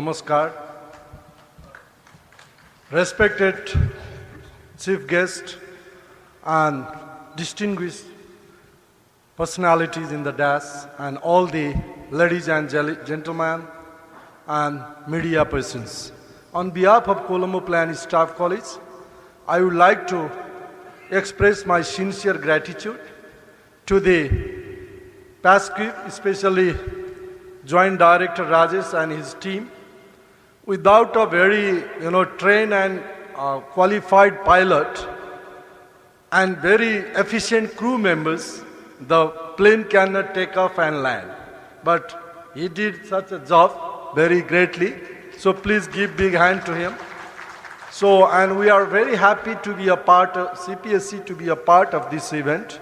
Namaskar. Respected chief guest and distinguished personalities in the dais and all the ladies and gentlemen and media persons. On behalf of Colombo Plan Staff College, I would like to express my sincere gratitude to the PSSCIVE, especially Joint Director Rajesh and his team. Without a very trained and qualified pilot and very efficient crew members, the plane cannot take off and land. But he did such a job very greatly. So please give big hand to him. So, and we are very happy to be a part of CPSC, to be a part of this event.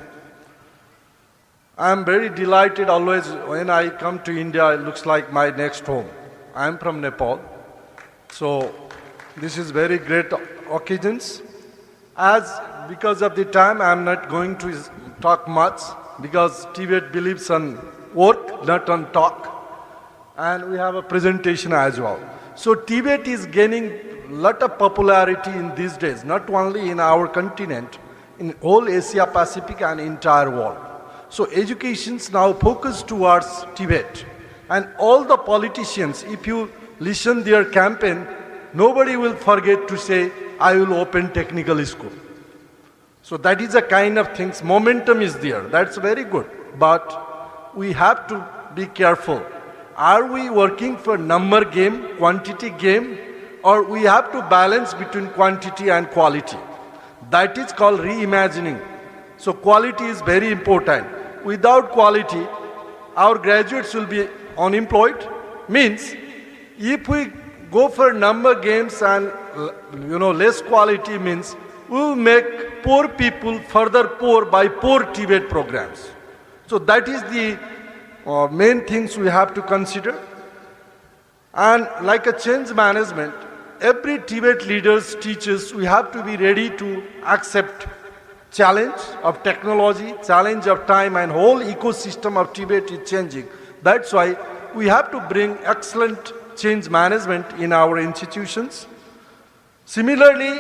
I am very delighted always when I come to India, it looks like my next home. I am from Nepal. So this is very great occasions. Because of the time, I am not going to talk much because Tibet believes on work, not on talk. And we have a presentation as well. So Tibet is gaining a lot of popularity in these days, not only in our continent, in whole Asia Pacific and entire world. So education's now focused towards Tibet. And all the politicians, if you listen their campaign, nobody will forget to say, I will open technical school. So that is a kind of things, momentum is there, that's very good. But we have to be careful. Are we working for number game, quantity game, or we have to balance between quantity and quality? That is called reimagining. So quality is very important. Without quality, our graduates will be unemployed. Means, if we go for number games and less quality means, we will make poor people further poor by poor Tibet programs. So that is the main things we have to consider. And like a change management, every Tibet leaders, teachers, we have to be ready to accept challenge of technology, challenge of time, and whole ecosystem of Tibet is changing. That's why we have to bring excellent change management in our institutions. Similarly,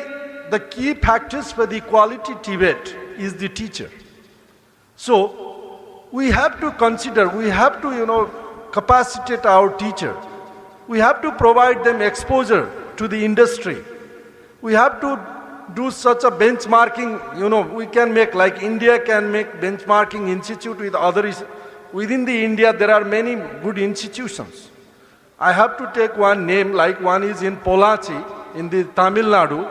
the key factors for the quality Tibet is the teacher. So we have to consider, we have to capacitate our teacher. We have to provide them exposure to the industry. We have to do such a benchmarking, we can make, like India can make benchmarking institute with others. Within the India, there are many good institutions. I have to take one name, like one is in Pollachi, in the Tamil Nadu,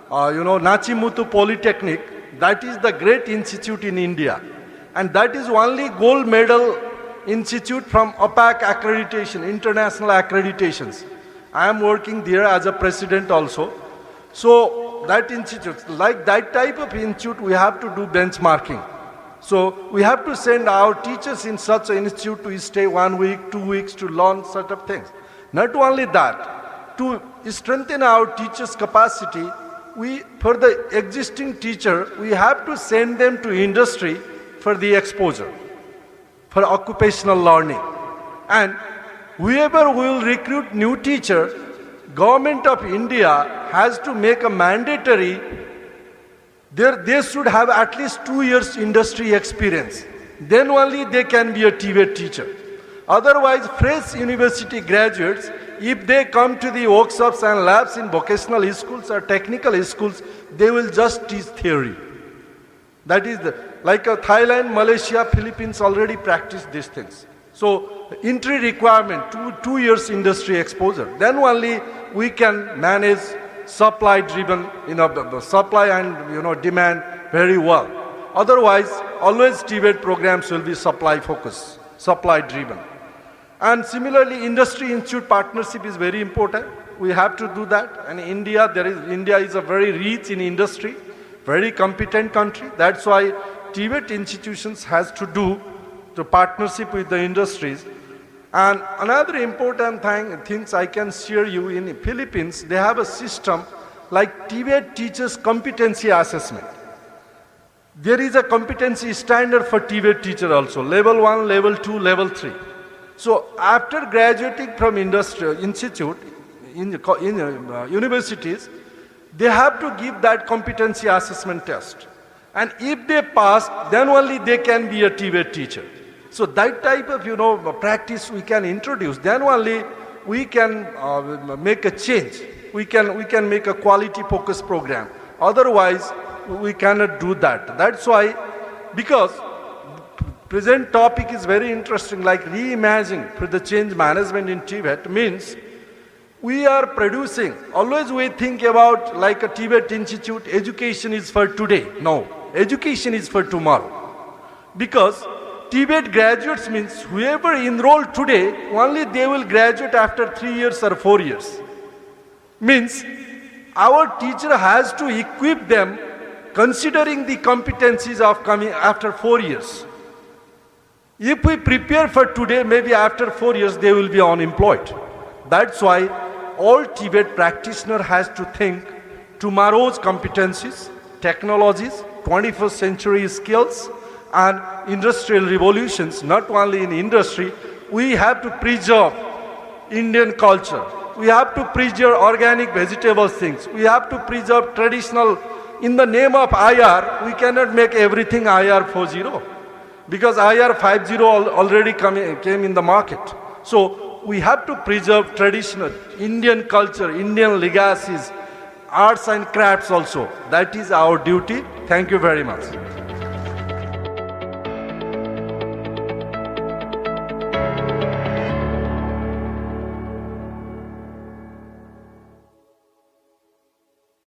Nachimuthu Polytechnic. That is the great institute in India. And that is only gold medal institute from APAC accreditation, international accreditations. I am working there as a president also. So that institute, like that type of institute, we have to do benchmarking. So we have to send our teachers in such an institute to stay 1 week, 2 weeks to learn sort of things. Not only that, to strengthen our teachers' capacity, for the existing teacher, we have to send them to industry for the exposure, for occupational learning. And whoever will recruit new teacher, Government of India has to make a mandatory, they should have at least 2 years industry experience. Then only they can be a Tibet teacher. Otherwise, fresh university graduates, if they come to the workshops and labs in vocational schools or technical schools, they will just teach theory. That is like Thailand, Malaysia, Philippines already practice these things. So entry requirement, 2 years industry exposure. Then only we can manage supply driven, supply and demand very well. Otherwise, always Tibet programs will be supply focused, supply driven. And similarly, industry institute partnership is very important. We have to do that. And India is a very rich in industry, very competent country. That's why Tibet institutions has to do the partnership with the industries. And another important things I can share you, in the Philippines, they have a system like Tibet teachers competency assessment. There is a competency standard for Tibet teacher also, level 1, level 2, level 3. So after graduating from industrial institute, in universities, they have to give that competency assessment test. And if they pass, then only they can be a TVET teacher. So that type of, practice we can introduce. Then only we can make a change. We can make a quality focused program. Otherwise, we cannot do that. That's why, because present topic is very interesting, like reimagining for the change management in TVET means we are producing, always we think about like a TVET institute, education is for today. No, education is for tomorrow. Because TVET graduates means whoever enrolled today, only they will graduate after 3 years or 4 years. Means our teacher has to equip them considering the competencies of coming after 4 years. If we prepare for today, maybe after 4 years they will be unemployed. That's why all TVET practitioner has to think tomorrow's competencies, technologies, 21st century skills, and industrial revolutions. Not only in industry, we have to preserve Indian culture. We have to preserve organic vegetable things. We have to preserve traditional. In the name of IR, we cannot make everything IR 4.0 because IR 5.0 already came in the market. So we have to preserve traditional Indian culture, Indian legacies, arts and crafts also. That is our duty. Thank you very much.